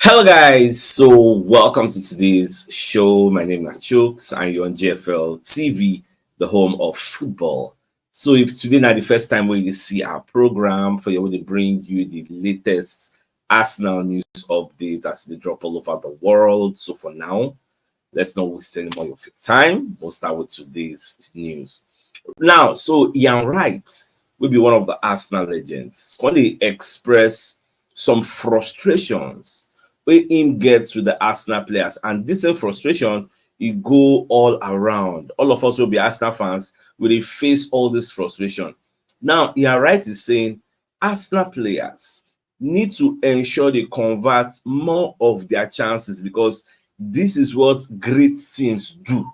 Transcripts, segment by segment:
Hello guys, so welcome to today's show. My name is CHUKS and you're on JFL TV, the home of football. So if today not the first time where you see our program for you to bring you the latest Arsenal news updates as they drop all over the world. So for now, let's not waste any more of your time. We'll start with today's news. Now, so Ian Wright will be one of the Arsenal legends. Going to express some frustrations where him gets with the Arsenal players, and this same frustration it go all around. All of us will be Arsenal fans will face all this frustration. Now, Ian Wright is saying Arsenal players need to ensure they convert more of their chances because this is what great teams do.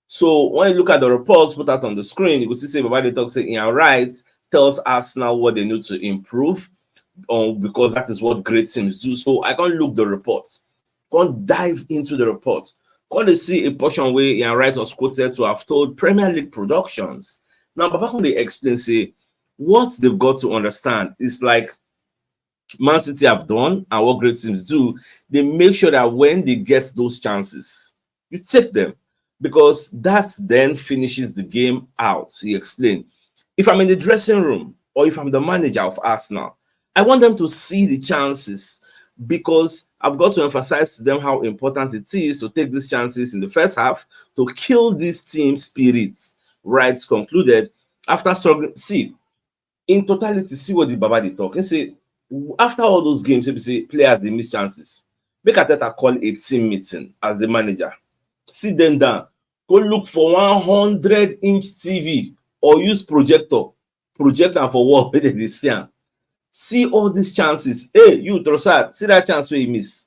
So when you look at the reports put out on the screen, you will see Baba they talk say Ian Wright tells Arsenal what they need to improve because that is what great teams do. So I can't look the reports, can't dive into the reports, can't see a portion where Ian Wright was quoted to have told Premier League Productions. Now, Baba can they explain say what they've got to understand is like Man City have done and what great teams do. They make sure that when they get those chances, you take them, because that then finishes the game out. He explained, if I'm in the dressing room or if I'm the manager of Arsenal, I want them to see the chances because I've got to emphasize to them how important it is to take these chances in the first half to kill this team spirits. Wright concluded after struggling. See, in totality, see what the Baba they talk and say after all those games, if you say players they miss chances, make Arteta call a team meeting as the manager. Sit them down, go look for 100-inch TV or use projector for wall where they see all these chances. Hey, you Trossard, see that chance where you miss.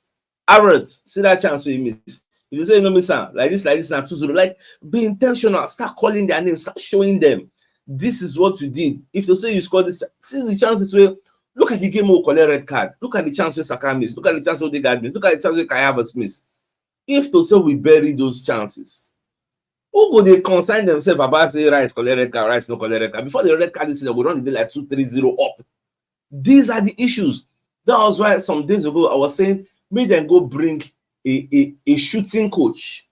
Arrets, see that chance where you miss. If you say no miss like this now 2-0, like be intentional, start calling their names, start showing them this is what you did. If they say you scored this, see the chances where look at the game where collect red card, look at the chance where Saka miss, look at the chance where Odegaard miss, look at the chance where Kai Havertz miss. If to say we bury those chances, who go they consign themselves about say Rice collect red card, Rice no collect red card? Before the red card is in, we run the day like 2-3-0 up. These are the issues. That was why some days ago I was saying, may them go bring a shooting coach.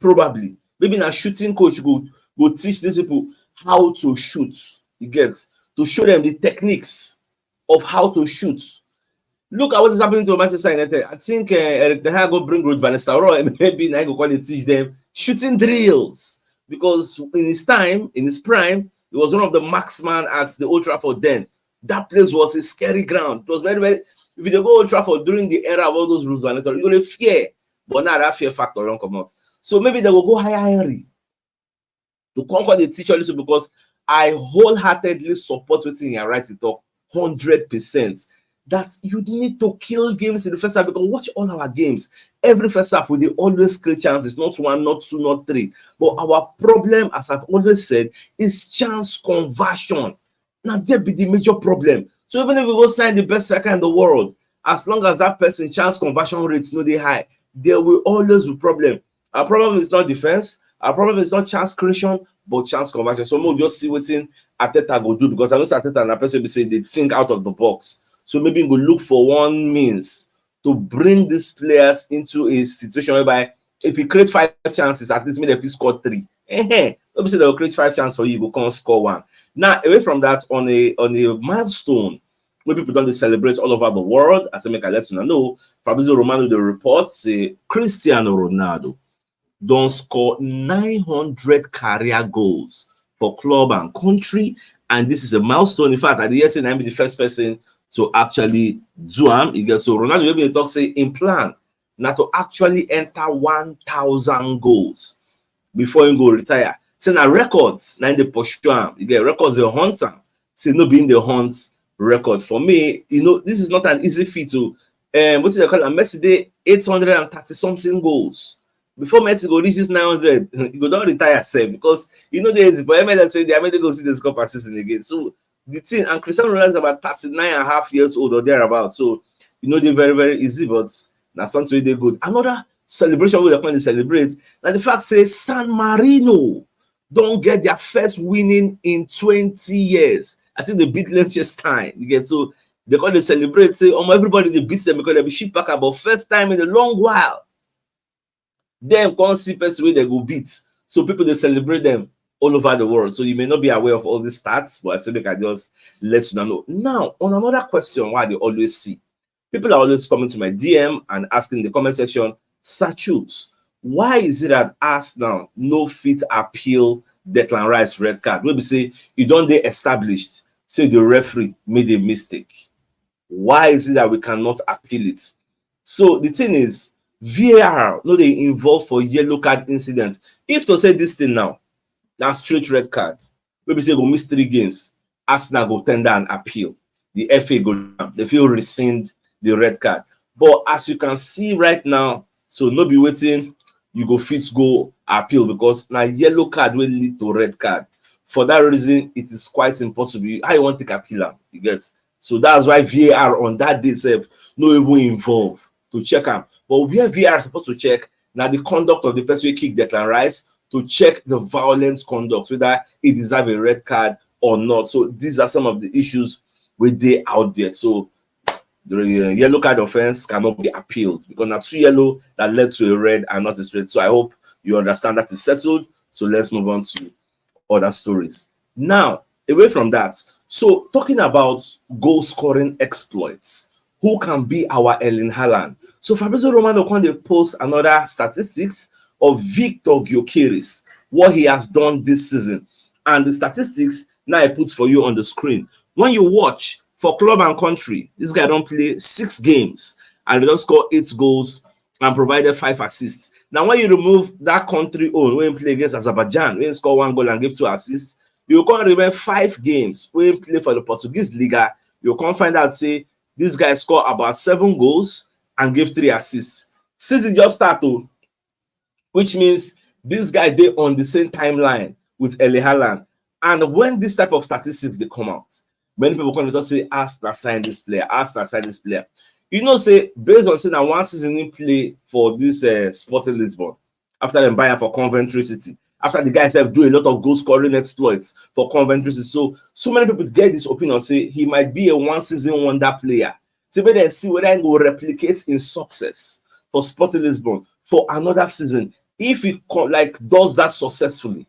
Probably. Maybe a shooting coach go teach these people how to shoot. You get to show them the techniques of how to shoot. Look at what is happening to Manchester United. I think Eric Ten Hag go bring Ruud van Nistelrooy, maybe now go call it teach them shooting drills, because in his time, in his prime, he was one of the marksmen at the Old Trafford then. That place was a scary ground. It was very, very. If you go Old Trafford during the era of all those rules, you're going to fear, but now that fear factor don't come out. So maybe they will go hire Henry to conquer the teacher listen, because I wholeheartedly support what Ian Wright to talk 100%. That you need to kill games in the first half, because watch all our games. Every first half we always create chances, not one, not two, not three. But our problem, as I've always said, is chance conversion. Now there be the major problem. So even if we go sign the best striker in the world, as long as that person chance conversion rates no they high, there will always be problem. Our problem is not defense. Our problem is not chance creation, but chance conversion. So we'll just see what Arteta go do, because I know Arteta and a person will say they think out of the box. So maybe we'll look for one means to bring these players into a situation whereby if you create 5 chances, at least maybe if you score 3. Let me say they'll create 5 chances for you, you can't score 1. Now, away from that, on a milestone where people don't celebrate all over the world, as I make a let you know, Fabrizio Romano the report say Cristiano Ronaldo don't score 900 career goals for club and country, and this is a milestone. In fact, at the year I'm the first person to actually do him. So Ronaldo will be talk say in plan now to actually enter 1,000 goals before he go retire. So now records, now in the pursue him. You get records the hunt him. Say no being the hunt record. For me, you know, this is not an easy feat to what is it called? Messi did 830 something goals. Before Messi go reach this 900, he go don't retire self, because you know they for MLS say they are to go see the score per season again. So the thing, and Cristiano Ronaldo is about 39.5 years old or thereabouts. So you know they're very, very easy, but now something they good. Another celebration where they're going to celebrate. Now the fact says San Marino don't get their first winning in 20 years. I think they beat Liechtenstein. You get so They come, they celebrate, say, everybody they beat them because they be shit back about first time in a long while. Them can't see person where they go beat. So people they celebrate them all over the world. So you may not be aware of all these stats, but I think they can just let you know. Now, on another question, why they always see. People are always coming to my DM and asking in the comment section, Sir CHUKS, why is it that Arsenal no fit appeal Declan Rice red card? Maybe say you don't they established, say the referee made a mistake. Why is it that we cannot appeal it? So the thing is, VAR no they involved for yellow card incident. If to say this thing now, that's straight red card. Maybe say go miss 3 games, Arsenal go tender and appeal. The FA go down, they feel rescind the red card. But as you can see right now, so no be waiting, you go fit go appeal because now yellow card will lead to red card. For that reason, it is quite impossible. How you want to take appeal? You get. So that's why VAR on that day itself no even involved to check them. But where VAR is supposed to check now the conduct of the person who kicked Declan Rice, to check the violence conduct, whether it deserves a red card or not. So these are some of the issues with they out there. So the yellow card offense cannot be appealed because now 2 yellow that led to a red and not a straight. So I hope you understand that is settled. So let's move on to other stories. Now, away from that, so talking about goal scoring exploits, who can be our Erling Haaland? So Fabrizio Romano can post another statistics of Viktor Gyokeres, what he has done this season. And the statistics now I put for you on the screen. When you watch for club and country, this guy don't play 6 games and he don't score 8 goals and provided 5 assists. Now, when you remove that country own, when you play against Azerbaijan, when you score 1 goal and give 2 assists, you can't remember 5 games when you play for the Portuguese Liga. You can't find out, say, this guy scored about 7 goals and gave 3 assists. Since it just started, which means this guy they on the same timeline with Erling Haaland. And when this type of statistics they come out, many people come and just say, Arsenal sign this player, Arsenal sign this player. You know, say, based on saying that one season in play for this Sporting Lisbon, after them buying for Coventry City, after the guys have do a lot of goal scoring exploits for Coventry City. So many people get this opinion, say he might be a one season wonder player. So maybe they see whether he will replicate in success for Sporting Lisbon for another season. If he like does that successfully,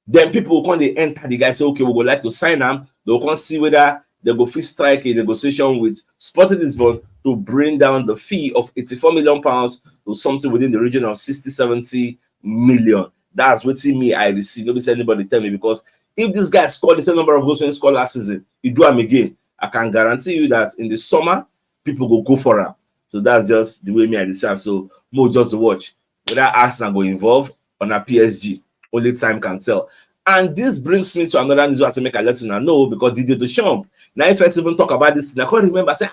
then people will come they enter the guy say, okay, we would like to sign him. They will come see whether they go fit strike a negotiation with Sporting Lisbon to bring down the fee of 84 million pounds to something within the region of 60-70 million. That's what me I receive. Nobody say anybody tell me, because if this guy scored the same number of goals when he scored last season, he do him again. I can guarantee you that in the summer, people will go for him. So that's just the way me I decide. So more just to watch. Whether Arsenal go involved on a PSG, only time can tell. And this brings me to another news I have to make a let you know, because Didier Deschamps, now if I even talk about this thing, I can't remember, I say,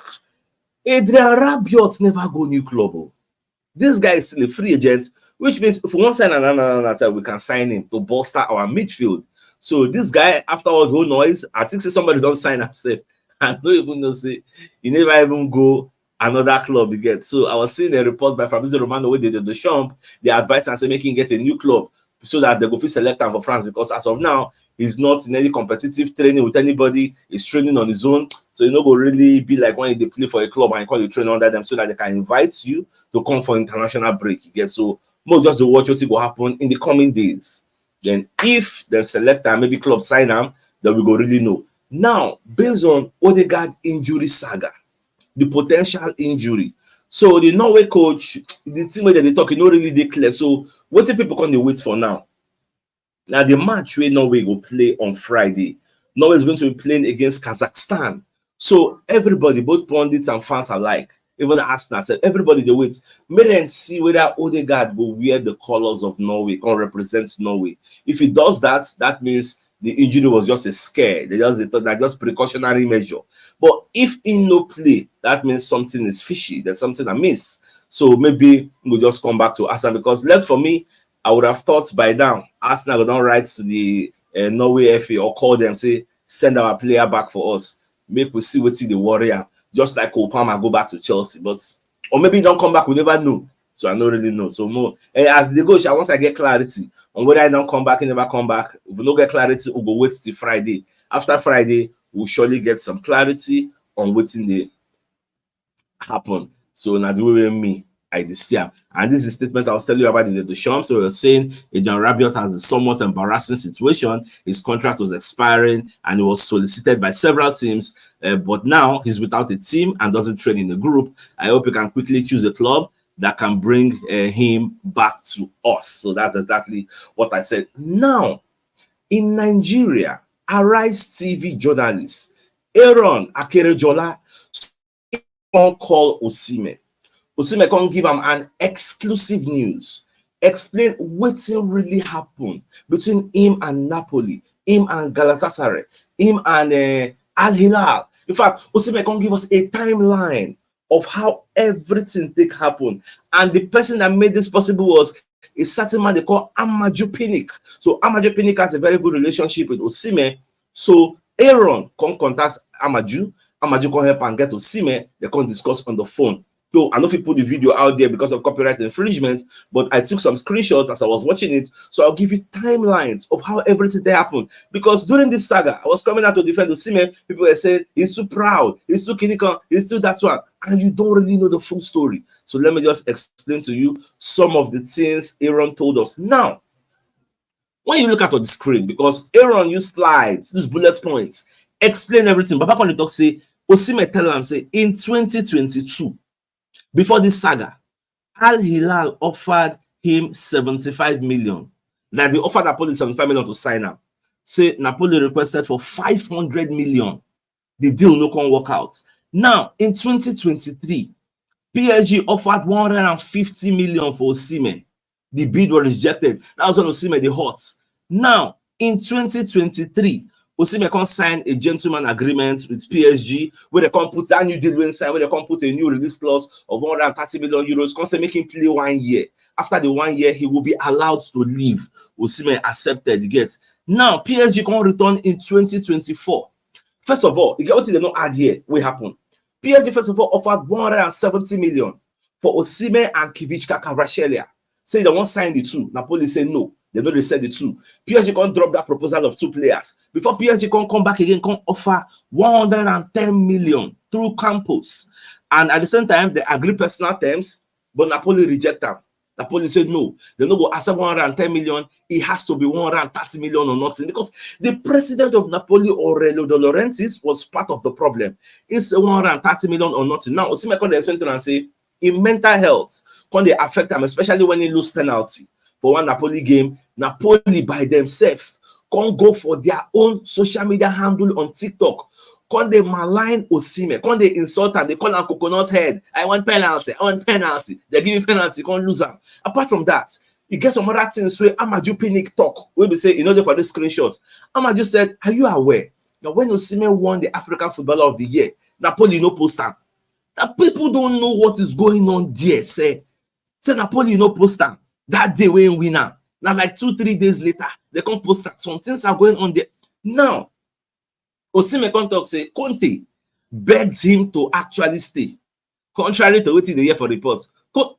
Adrian Rabiot never go new club. Oh. This guy is still a free agent, which means if we want to sign another, we can sign him to bolster our midfield. So this guy, after all the whole noise, I think say somebody don't sign himself. I don't even know, say, he never even go another club again. So I was seeing a report by Fabrizio Romano where they did the Deschamps, they advised and say making get a new club so that they go fit select him for France, because as of now, he's not in any competitive training with anybody. He's training on his own. So you know, go really be like when they play for a club and you call you train under them so that they can invite you to come for international break. You get so more just to watch what will happen in the coming days. Then if the selector maybe club sign him, then we go really know. Now, based on Odegaard injury saga, the potential injury. So the Norway coach, the team that they talk, you know, really declare. So what do people can they wait for now? Now the match where Norway will play on Friday. Norway is going to be playing against Kazakhstan. So everybody, both pundits and fans alike, even Arsenal said, everybody they wait. May then see whether Odegaard will wear the colors of Norway or represent Norway. If he does that, that means the injury was just a scare. They thought that just precautionary measure. But if in no play, that means something is fishy. There's something amiss. So maybe we'll just come back to Arsenal, because left for me, I would have thought by now Arsenal would not write to the Norway FA or call them, say, send our player back for us. Make we see what's the warrior. Just like Opama go back to Chelsea. But or maybe don't come back, we never know. So I don't really know. So more as they go, once I get clarity on whether I don't come back and never come back, if we don't get clarity, we'll go wait till Friday. After Friday, we'll surely get some clarity on wetin dey happen. So now the way me I see am. And this is a statement I was telling you about the Sham. So we were saying John Rabiot has a somewhat embarrassing situation. His contract was expiring and he was solicited by several teams, but now he's without a team and doesn't train in the group. I hope he can quickly choose a club that can bring him back to us. So that's exactly what I said. Now, in Nigeria, Arise TV journalist Aaron Akerejola call Osimhen. Osimhen can give him an exclusive news, explain wetin really happened between him and Napoli, him and Galatasaray, him and Al Hilal. In fact, Osimhen can give us a timeline of how everything take happen. And the person that made this possible was a certain man they call Amaju Pinnick. So Amaju Pinnick has a very good relationship with Osimhen. So Aaron can contact Amaju. Amaju can help and get Osimhen. They can discuss on the phone. So I know if you put the video out there because of copyright infringement, but I took some screenshots as I was watching it. So I'll give you timelines of how everything there happened. Because during this saga, I was coming out to defend Osimhen. People were saying he's too proud, he's too kinikon, he's too that one. And you don't really know the full story. So let me just explain to you some of the things Aaron told us. Now, when you look at the screen, because Aaron used slides, these bullet points, explain everything. But back on the talk, say, Osimhen tell him, say, in 2022, before this saga, Al Hilal offered him 75 million. That they offered Napoli 75 million to sign up. Say Napoli requested for 500 million. The deal no can work out. Now, in 2023, PSG offered 150 million for Osimhen. The bid was rejected. That was when Osimhen the hot. Now, in 2023, Osimhen can sign a gentleman agreement with PSG where they can put that new deal inside, where they can put a new release clause of 130 million euros. Can say make him play 1 year. After the 1 year, he will be allowed to leave. Osimhen accepted the get. Now, PSG can return in 2024. First of all, you get what they don't add here. What happened? PSG first of all offered 170 million for Osimhen and Kivichka Kvaratskhelia. Say they won't sign the two. Napoli say no. They know they said the two. PSG can't drop that proposal of 2 players. Before PSG can come back again, can offer 110 million through Campos. And at the same time, they agree personal terms, but Napoli reject them. Napoli said no. They don't go accept 110 million. It has to be 130 million or nothing. Because the president of Napoli, Aurelio De Laurentiis, was part of the problem. It's 130 million or nothing. Now, Osimhen can explain to and say, in mental health, can they affect them, especially when they lose penalty? For one Napoli game, Napoli by themselves can't go for their own social media handle on TikTok. Can't they malign Osimhen? Can't they insult him? They call him coconut head. I want penalty. I want penalty. They give me penalty. Can't lose him. Apart from that, you get some other things where Amaju Pinnick talk. We be say, you know, for this screenshots. Amaju said, are you aware that when Osimhen won the African Footballer of the Year, Napoli no post him? That people don't know what is going on there. Say Napoli no post him. That day when we now like 2-3 days later, they come post that some things are going on there. Now, Osimhen come talk say Conte begged him to actually stay, contrary to what they hear for reports.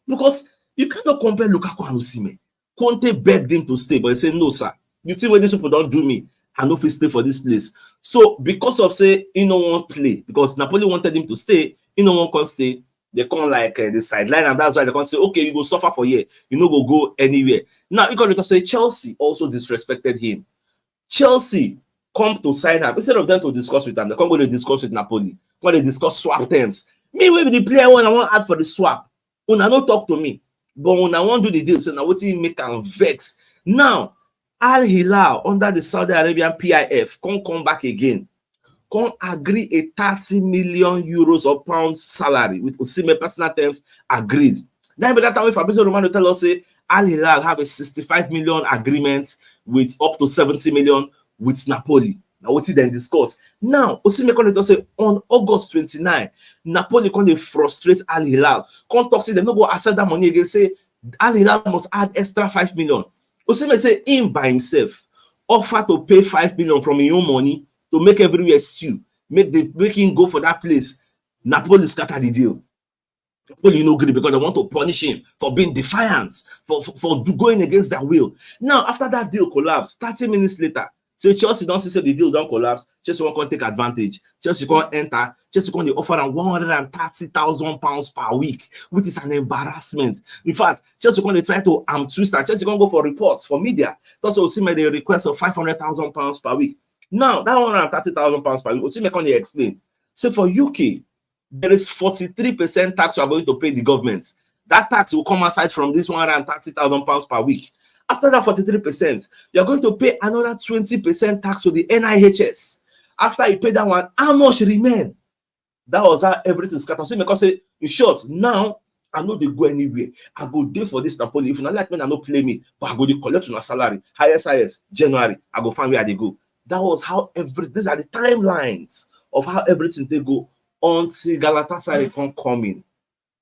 Because you cannot compare Lukaku and Osimhen. Conte begged him to stay, but he said, no, sir. You think when these people don't do me, I know if he stay for this place. So because of say he no want play, because Napoli wanted him to stay, he no want can stay. They come like the sideline, and that's why they can say, okay, you go suffer for here. You know, go anywhere. Now, you got to say Chelsea also disrespected him. Chelsea come to sign up. Instead of them to discuss with them, they come go to discuss with Napoli. When they discuss swap terms. Me, with the player when I want to add for the swap. Una no talk to me. But when I want to do the deal, so now what you make and vex. Now, Al Hilal under the Saudi Arabian PIF come back again. Can agree a 30 million euros or pounds salary with Osimhen personal terms agreed. Then by that time, Fabrizio Romano tell us say Al Hilal have a 65 million agreement with up to 70 million with Napoli. Now what he then discuss. Now Osimhen can say on August 29, Napoli can frustrate Al Hilal. Can talk say they no go accept that money again. Say Al Hilal must add extra 5 million. Osimhen say him by himself offer to pay 5 million from his own money to make everywhere stew, make him go for that place. Napoli scatter the deal. Napoli no agree because they want to punish him for being defiant, for going against their will. Now, after that deal collapsed, 30 minutes later, So Chelsea don't see the deal don't collapse. Chelsea won't take advantage. Chelsea can't enter. Chelsea can't offer them £130,000 per week, which is an embarrassment. In fact, Chelsea can't try to twist and Chelsea can't go for reports for media. That's also see the request of £500,000 per week. Now that £130,000 per week, Osimhen can't explain. So for UK, there is 43% tax you are going to pay the government. That tax will come aside from this £130,000 per week. After that 43%, you're going to pay another 20% tax to the NIHS. After you pay that one, how much remain? That was how everything scattered. So because say, in short, now I know they go anywhere. I go there for this Napoli. If you not like me, I no play me, but I go to collect my salary. Highest January. I go find where they go. That was how these are the timelines of how everything they go until Galatasaray can come in,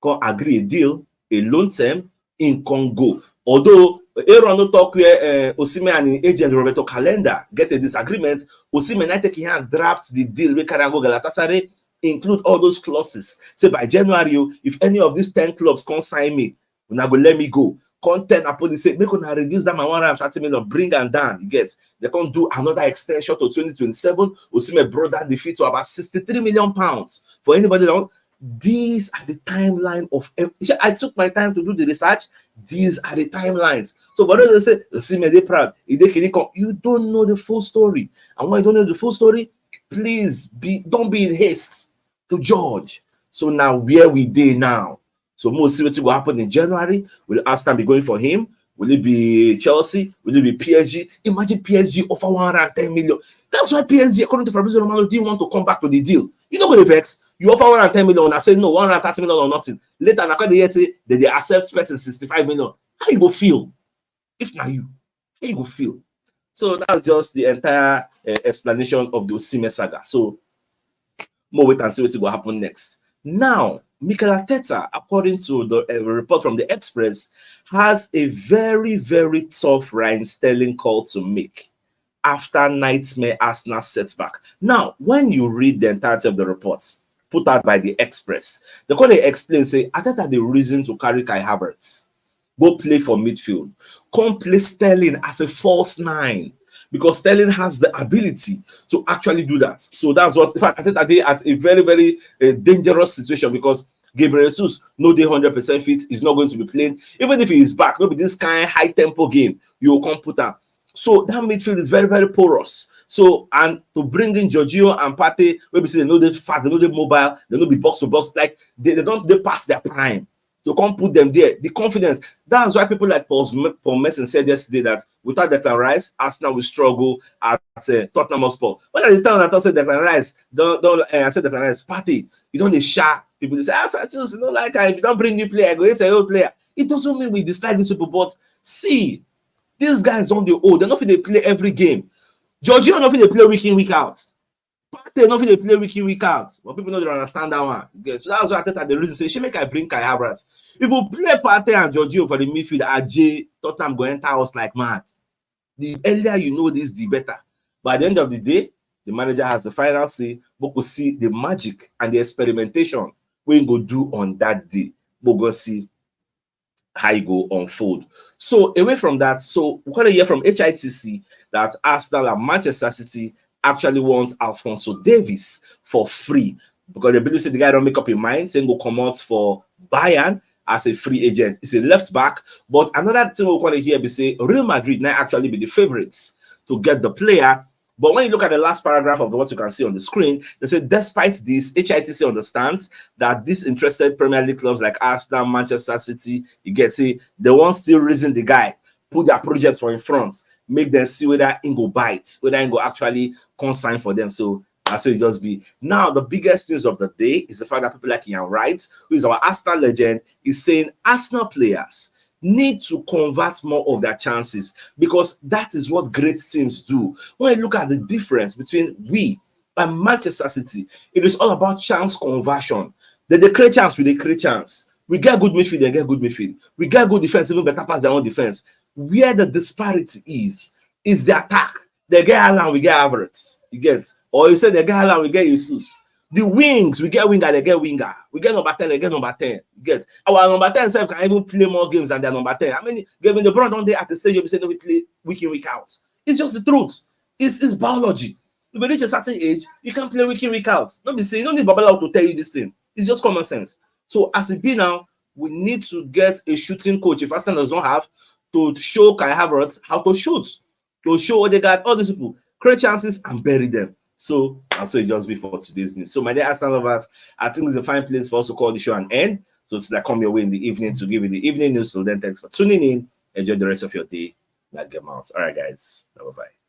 can agree a deal, a loan term in Congo. Although Aaron no talk where Osimhen and agent Roberto Calenda get a disagreement, Osimhen I take here and draft the deal with Karango Galatasaray, include all those clauses. Say by January, if any of these 10 clubs can't sign me, una go let me go. Content Napoli say make una reduce that my 130 million, bring and down. You get they can't do another extension to 2027. Osimhen brought down the fee to about £63 million. For anybody that want, these are the timeline of. I took my time to do the research. These are the timelines. So, but they say, Osimhen they proud. You don't know the full story, and when you don't know the full story, please don't be in haste to judge. So now where we dey now? So most see what will happen in January. Will Arsenal be going for him? Will it be Chelsea? Will it be PSG? Imagine PSG offer 110 million. That's why PSG, according to Fabrizio Romano, didn't want to come back to the deal. You don't go to vex. You offer 110 million, and I say no, 130 million or nothing. Later, according to the say that they accept person 65 million. How you go feel? If not you, how you go feel? So that's just the entire explanation of the Osimhen saga. So more wait and see what will happen next. Now, Mikel Arteta, according to the report from the Express, has a very, very tough Raheem Sterling call to make after nightmare Arsenal setback. Now, when you read the entirety of the reports put out by the Express, the way they explain, say, Arteta the reason to carry Kai Havertz, go play for midfield, come play Sterling as a false nine, because Sterling has the ability to actually do that. So that's what, in fact, Arteta they at a very, very dangerous situation, because Gabriel Jesus, no day 100% fit, is not going to be playing. Even if he is back, maybe this kind of high tempo game, you will come put out. So that midfield is very, very porous. So, and to bring in Jorginho and Partey, maybe say they know they fast, they know they mobile, they know be box to box, like they pass their prime. You can't put them there. The confidence. That's why people like Paul Merson said yesterday that without Declan Rice, Arsenal will struggle at Tottenham Hotspur. When at the time I thought Declan Rice, I said Declan Rice, Partey, you don't need sharp people. They say, just you know, like if you don't bring new player, go into a old player. It doesn't mean we dislike these people, but see, these guys don't they old. They're not they play every game. Jorginho not they play week in, week out. Partey not they play week in, week out. But people know they don't understand that one. Okay, so that's why I thought the reason say she make I bring Kai Havertz. If we play Partey and Jorginho for the midfield, AJ Tottenham go enter us like mad. The earlier you know this, the better. But at the end of the day, the manager has the final say, but we'll see the magic and the experimentation we go do on that day. But we'll see how you go unfold. So away from that, so we're going to hear from HITC that Arsenal and Manchester City actually wants Alphonso Davies for free, because they believe that the guy don't make up his mind, saying go come out for Bayern as a free agent. It's a left back. But another thing we're going to hear be say Real Madrid might actually be the favorites to get the player. But when you look at the last paragraph of what you can see on the screen, they say, despite this, HITC understands that these interested Premier League clubs like Arsenal, Manchester City, you get see, they won't still reason the guy, put their projects for in front, make them see whether he go bite, whether he go actually consign for them. So that's what it just be. Now, the biggest news of the day is the fact that people like Wright, who is our Arsenal legend, is saying Arsenal players need to convert more of their chances, because that is what great teams do. When you look at the difference between we and Manchester City, it is all about chance conversion. They create chance, we create chance. We get good midfield, they get good midfield. We get good defense, even better pass their own defense. Where the disparity is the attack. They get Alan, we get Havertz. You get, or you say they get Alan, we get Jesus. The wings, we get winger, they get winger. We get number 10, they get number 10. You get our number 10 self can even play more games than their number 10. I mean, given the Brown don't they at the stage you say no, we play week in, week out. It's just the truth. It's biology. If you reach a certain age, you can play week in, week out. Don't be saying, you don't need Babalawo to tell you this thing. It's just common sense. So as it be now, we need to get a shooting coach. If Arsenal does not have, to show Kai Havertz how to shoot, to show Odegaard, all these people, create chances and bury them. So that's what it just be for today's news. So my dear Arsenal lovers, I think it's a fine place for us to call the show an end. So till I come your way in the evening to give you the evening news. So then thanks for tuning in. Enjoy the rest of your day. That game out. All right, guys. Bye bye.